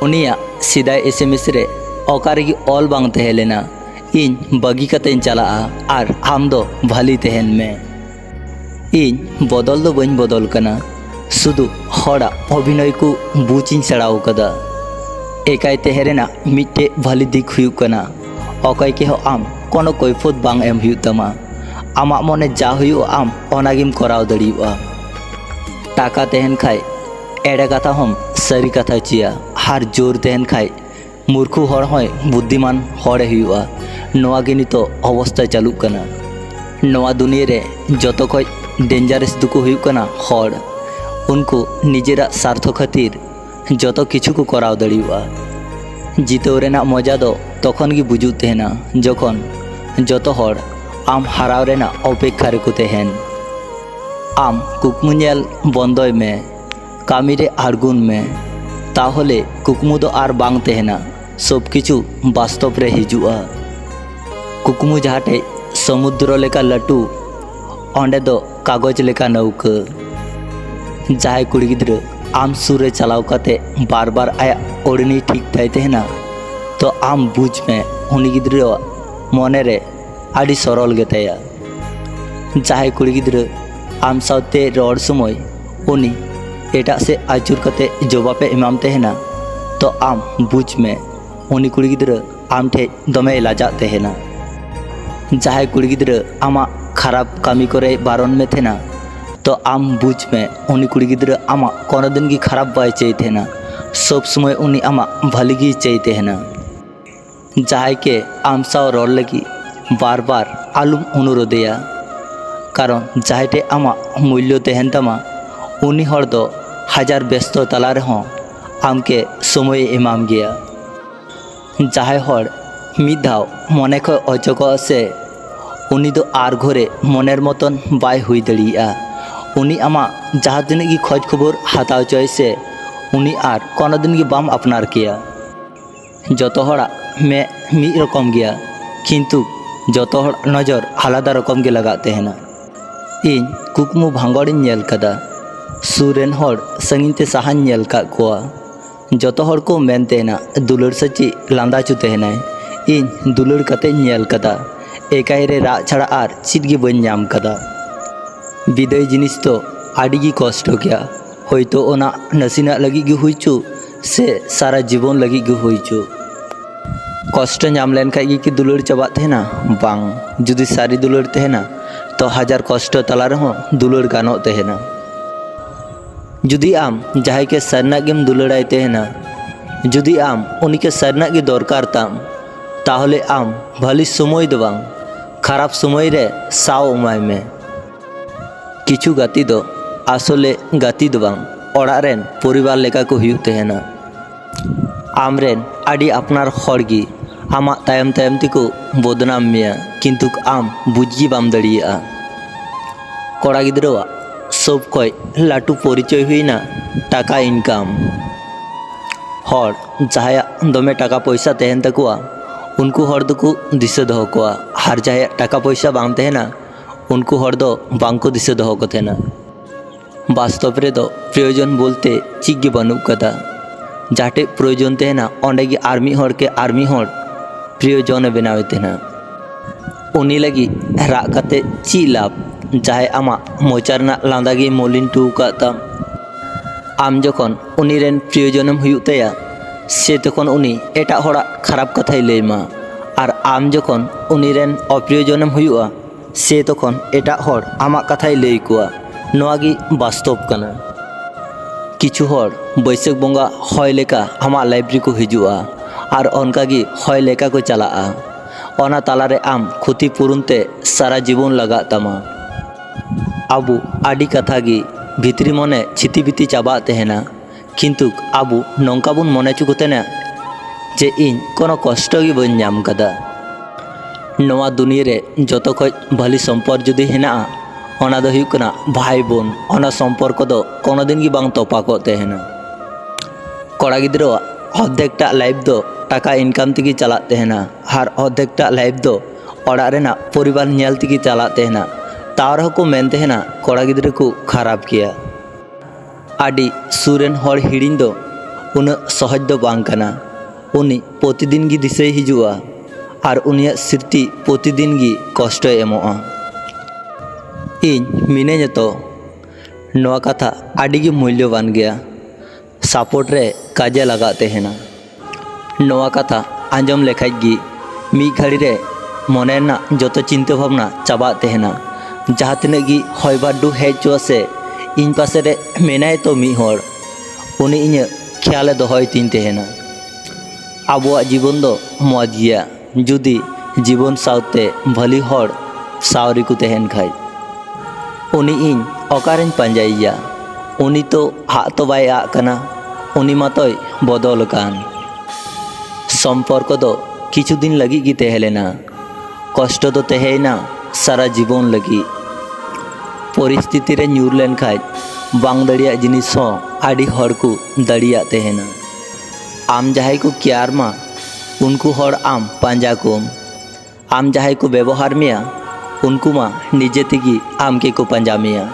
उनिया सिदाय SMS रे ओकारेगी all बांग तहेलेना इन बगी कतें चला आर आम दो भाली तहन में इन बदल दो बन बदल कना सुदु हड़ा अभिनय को बुचिन सेड़ाव कदा एकाय तेहरेना मिट्टे भाली दिक हुयुक कना अकय के हो आम कोनो कैफत बांग एम हुयुक तमा आमा मने जा हुयुक आम ओनागिम कराव दड़ियुआ टाका तहन खाय एड़े कथा हम सारी कथा चिया हार जोर तहन खाय मूर्खु हर होय बुद्धिमान हड़े हुयुआ नोआ गे नितो अवस्था चालुक कना नोआ दुनिया रे जतो खय डेंजारस दुको हुयुक कना हड़ उनको निजेरा स्वार्थ खातिर जतो किछु को कराव दड़ियुआ जितेव रेना मजा दो तखन गी बुझु तहना जखन जतो हड़ आम हाराव रेना अपेक्षा रे को तहन आम कुकमु नेल बंदय में कामी रे आड़गुन में ताहले कुकमु दो आर बांग तहना सब किछु वास्तव रे हिजुआ कुकमु जहाटे समुद्र लेका लटू ओंडे दो कागज लेका नौका जहाय कुड़ी गिद्र आम सुरे चलाव कते बार बार आया ओड़नी ठीक थाय तहना तो आम बुझ में उनी गिद्र मने रे आड़ी सरल गेताया जहाय कुड़ी गिद्र आम सावते रोड समय उनी एटा से आचुर कते जवाबे इमाम तहना तो आम बुझ में उनी कुड़ी गिद्र आम ठे दमे लाजा तहना जहाय कुड़ी गिद्र आमा खराब कामी करे बारन में थेना तो आम बुझ में उनी कुड़ी गिद्र आमा कोनो दिन की खराब बाय चाहिए थेना सब समय उनी आमा भली गी चाहिए थेना जहाय के आम साव रोल लगी बार बार आलुम अनुरोधया कारण जहाटे आमा मूल्य तहन तमा उनी हर दो हजार व्यस्त तला रहो आम के समय इमाम गया जहाय हर मिद धाव मने खय अचक से उनी दो आर घरे मनेर मतन बाय हुई दड़िया उनी आमा जहाँ दिन की खोज खबर हताव चय से उनी आर कोनो दिन की बाम अपनार किया जतो हड़ा में मिद रकम गया किंतु जतो हड़ नजर आलादा रकम के लगाते हैं ना इन कुकमु भांगड़िन नेल कदा सुरेन हड़ संगीते साहान नेल का कोआ जतो हड़ को मेनते ना दुलड़ सची लांदा चुते हैं ना इन दुलड़ कते नेल कदा एकाई रे रा छड़ा आर चिटगी बन नाम कदा विदाय जिनिस तो आड़ी गी कष्ट गया होयतो ओना नसीना लगी गी हुईचु से सारा जीवन लगी गी हुईचु कष्ट नाम लेन खाई गी कि दुलड़ चबा तहना बांग जुदी सारी दुलड़ तहना तो हजार कष्ट तला रहो दुलड़ गानो तहना जुदी आम जहाय के सरना गेम दुलड़ाय तहना जुदी आम उनी के सरना गे दरकार ताम ताहले आम भली समय दो बांग खराब समय रे साव उमाय में किछु गाती दो आसले गाती दो बांग ओड़ा रेन परिवार लेका को हुयुक तहना आम रेन आड़ी अपनार हड़गी आमा तायम तायम तिको बदनाम मिया किंतु आम बुझगी बाम दड़िया कोड़ा गिद्रवा सब कोई लाटू परिचय हुईना टाका इनकाम हड़ जहाया दमे टाका पैसा तहन तकुआ उनको हड़ दो दिशा दो कोआ हर जहाया टाका पैसा बांग तहना उनको हड़ दो बांग को दिशा दो को थेना वास्तव रे दो प्रयोजन बोलते चिग बनू कदा जाटे प्रयोजन तहना ओंडे गी आर्मी हड़ के आर्मी हड़ प्रयोजन बनावे तहना उनी लगी राग कते ची लाभ जहाय आमा मोचारना लांदा गी मोलिन टू का आम जखन उनी रेन प्रयोजनम हुयुक तया से तखन उनी एटा हड़ा खराब कथाय लैमा और आम जखन उनी रेन अप्रयोजनम हुयुआ से तखन एटा हड़ आमा कथाय लई कोआ नोआ गी वास्तव कना किछु हड़ बैसाख बंगा हय लेका आमा लाइब्रेरी को हिजुआ और उनका गी हय लेका को चलाआ ओना तालारे आम क्षति पूरणते सारा जीवन लगा तमा आबू आडी कथा गी भितरी मने छिति बिति चाबा तहना किंतु आबू नौका बन मने चुकतेना जे इन कोनो कष्ट गी बन नाम कदा नोआ दुनिया रे जतो खय भली सम्पर्क जुदी हेना ओना दो हुयुक कना भाई बोन ओना सम्पर्क दो कोनो दिन गी बांग तोपाको तहना कोड़ा गिद्रवा अद्धेकटा लाइफ दो टाका इनकाम तेगी चला तहना और अद्धेकटा लाइफ दो ओड़ा रेना परिवार नेल तेगी चला तहना तार को मेन तहना कोड़ा गिद्र को खराब किया आडी सुरेन हड़ हिड़िन दो उन्ना सहज दो बांग कना उनी प्रतिदिन गी दिसे हिजुआ और उनिया स्मृति प्रतिदिन गी कष्ट एमोआ इन मिनेज तो नवा कथा आड़ी गी मूल्यवान गया सपोर्ट रे काजे लगा तेहना नवा कथा आंजम लेखाय गी मी घड़ी रे मनेना जतो चिंता भावना चाबा तेहना जहाँ तिना गी हय बाडू हेजो से इन पासे रे मेनाय तो मी हर उनी इᱧ ख्याल दोहय तीन तेहना आबुआ जीवन दो मौज गया जुदी जीवन सावते भली हर सावरी को तेहन खाय उनी इन ओकारें पांजाइया उनी तो हाथ तो बाय आ कना उनी मातोय बदल कान सम्पर्क दो किछु दिन लगी गी तेहलेना कष्ट दो तेहेना सारा जीवन लगी परिस्थिति रे ᱧᱩᱨ लेन खाय बांग दड़िया जिनिस हो आड़ी हर को दड़िया तेहना आम जहाय को क्यार मा उनको हर आम पांजा कोम आम जहाय को व्यवहार मिया उनको मा निजे तेगी आम के को पांजा मिया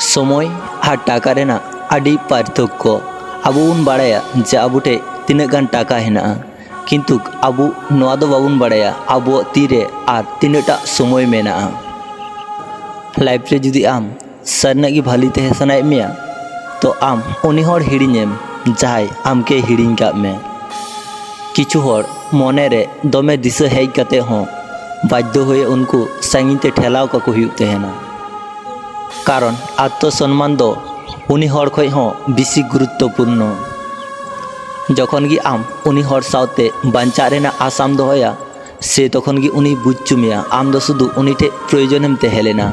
समय आर टाका रेना आड़ी पार्थक्य आबो उन बाड़ाया जे आबुटे तिना गान टाका हेना किंतु आबो नोआ दो बाबुन बाड़ाया आबो तीरे आर तिनाटा समय मेना लाइफ रे जुदी आम सरना गी भाली तेहे सनाय मिया तो आम उनी हर हिड़िñेम जहाय आम के हिड़िñ का में किछु हर मने रे दमे दिशा हेज कते हो बाध्य हुए उनको सांगिन ते ठेलाव का को हुई तेहना कारण आत्मसम्मान दो उनी हर खय हो बेसी गुरुत्वपूर्ण जखन गी आम उनी हर सावते बांचा रेना आसाम दोहया से तखन गी उनी बुझचुमिया आम दो सुदु उनी ठे प्रयोजनम तेहेलेना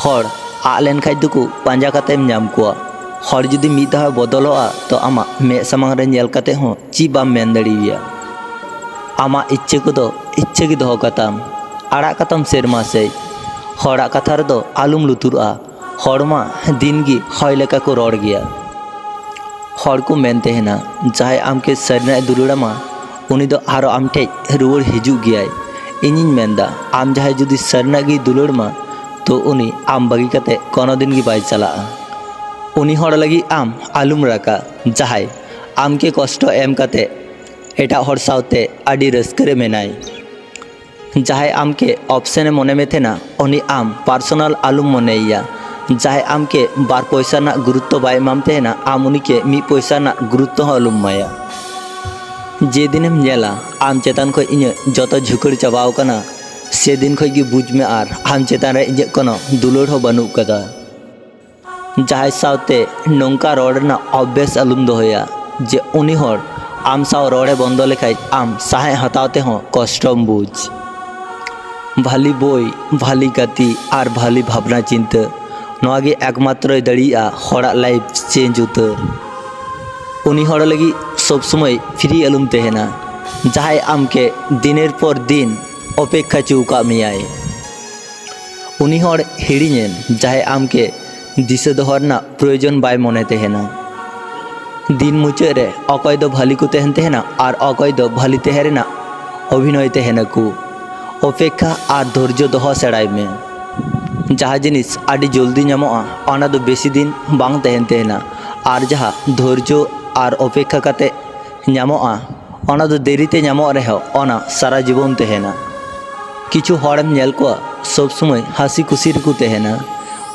हर आलेन खाय दुकु पांजा कातेम नाम कोआ हर जुदी मिद धाव बदलोआ तो आमा मे सामांग रे नेल काते हो ची बाम मेन दड़िया आमा इच्छे को दो इच्छे गी दोह काताम आड़ा काताम सेरमा से हड़ा कथा रे दो आलुम लुतुरआ हड़मा दिन गी हय लेका को रड़ गया हड़ को मेन तेहना जहाय आम के सरना दुलुड़ामा उनी दो आरो आम ठे रुवर हिजु गया इनिन मेनदा आम जहाय जुदी सरना गी दुलुड़मा तो उनी आम बगी कते कोनो दिन गी बाय चला उनी हड़ लगी आम आलुम राका जहाय आम के कष्ट एम कते एटा हड़ सावते आडी रस्करे मेनाय जहाय आम के ऑप्शन मने में थे ना उनी आम पर्सनल आलुम मनेया जहाय आम के बार पैसा ना गुरुत्व बाय मामते ना आम उनी के मी पैसा ना गुरुत्व आलुम माया जे दिनेम नेला आम चेतान खो इᱧ जतो झुकड़ चाबाव कना से दिन खो गी बुझ में आर आम चेतान रे इᱧ कोनो दुलड़ हो बानु कदा जहाय सावते नोंका रोड ना अभ्यास आलुम दोहया जे उनी हर आम साव रोडे बंद लेखाय आम साहे हतावते हो कष्टम बुझ भाली बोई भाली गति और भाली भावना चिंता नोगे एकमात्र दड़िया हड़ा लाइफ चेंज उतर उनी हड़ लगी सब समय फ्री आलुम तेहना जहाय आम के दिनेर पर दिन अपेक्षा चौका मियाय उनी हड़ हिड़िñेन जहाय आम के दिशा दोहरना प्रयोजन बाय मने तेहना दिन मुचाद रे अकय दो भाली को तेहन तेहना और अकय दो भाली तेहरेना अभिनय तेहना को अपेक्षा और धैर्य दोह सेड़ाय में जहाँ जिनिस आड़ी जल्दी नामोआ ओना दो बेसी दिन बांग तेहन तेहना और जहाँ धैर्य और अपेक्षा काते नामोआ ओना दो देरीते नामो रहे ओना सारा जीवन तेहना किछु हड़म नेल को सब समय हसी खुशी को तेहना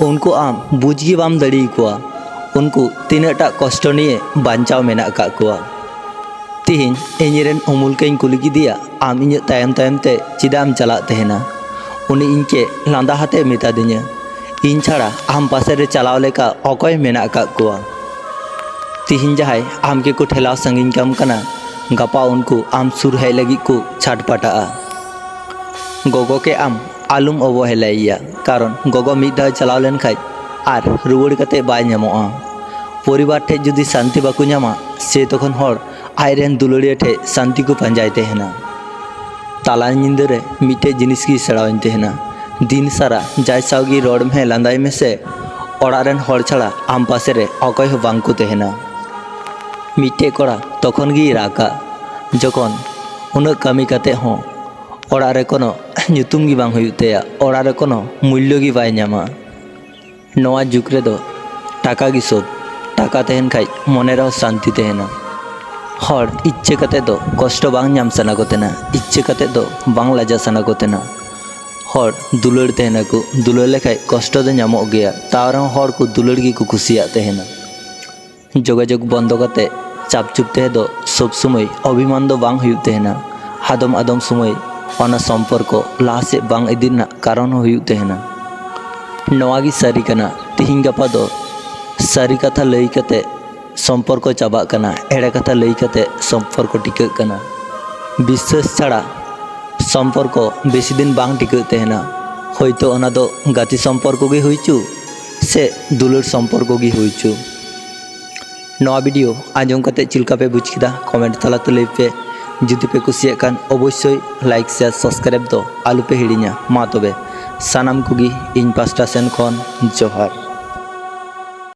उनको आम बुझगी बाम दड़ी को उनको तीनटा कष्ट निये बांचाव मेना का को तिहिन इñरेन उमुल के कुली गिदिया आम इñ तायम तायम ते चिदाम चला तेहना उनी इनके लांदा हाते मेता दिña इन छाड़ा आम पासे रे चलाव लेका अकय मेना का को तिहिन जहाय आम के को ठेलाव संगिन कम कना गपा उनको आम सुर है लगी को छाटपाटा गोगो के आम आलुम अवहेलाइया कारण गोगो मिदा चलाव लेन खाय आर रुवड़ कते बाय नामोआ परिवार ठे जुदी शांति बाकु नामा से तखन हर आयरेन दुलड़िया ठे शांति को पांजाय तेहना ताला निंदा रे मिटे जिनिस की सेड़ावन तेहना दिन सारा जाय सावगी रोड में लांदाय में से ओड़ारेन हर छाड़ा आम पासे रे अकय हो बांग को तेहना मिटे कोड़ा तखन गी राका जखन उन कमी कते हो ओड़ारे कोनो ᱧᱩᱛᱩᱢ गी बांग हुयुग तेया ओड़ारे कोनो मूल्य गी बाय नामा नोआ जुग रे दो टाका गी सब टाका तहन खाई मने रहो शांति तहना हर इच्छे कते दो कष्ट बांग नाम सना को तेना इच्छे कते दो बांग लाजा सना को तेना हर दुलड़ तहना को दुलड़ लेखाय कष्ट दो नामो गया तावरम हर को दुलड़ गी को खुशिया तहना जोगाजोग बंद करते चापचुप तहे दो सब समय अभिमान दो बांग हुयु तहना आदम आदम समय ओना सम्पर्क लाहा से बांग इदिना कारण हुयु तहना नवागी सारी कना तिहिं गापा दो सारी कथा लई कते सम्पर्क चाबा कना एड़े कथा लई कते सम्पर्क टिके कना विश्वास छाड़ा सम्पर्क बेसी दिन बांग टिके तहना होयतो ओना दो गाती सम्पर्क गे हुइचु से दुलड़ सम्पर्क गे हुइचु नवा वीडियो आंजम कते चिलका पे बुझ किदा कमेंट तलाते लई पे जुदी पे कुसिया कान अवश्य लाइक शेयर सब्सक्राइब दो आलू पे हिड़िया मा तबे सानाम कुगी इन पास्टा सेन खन जोहार।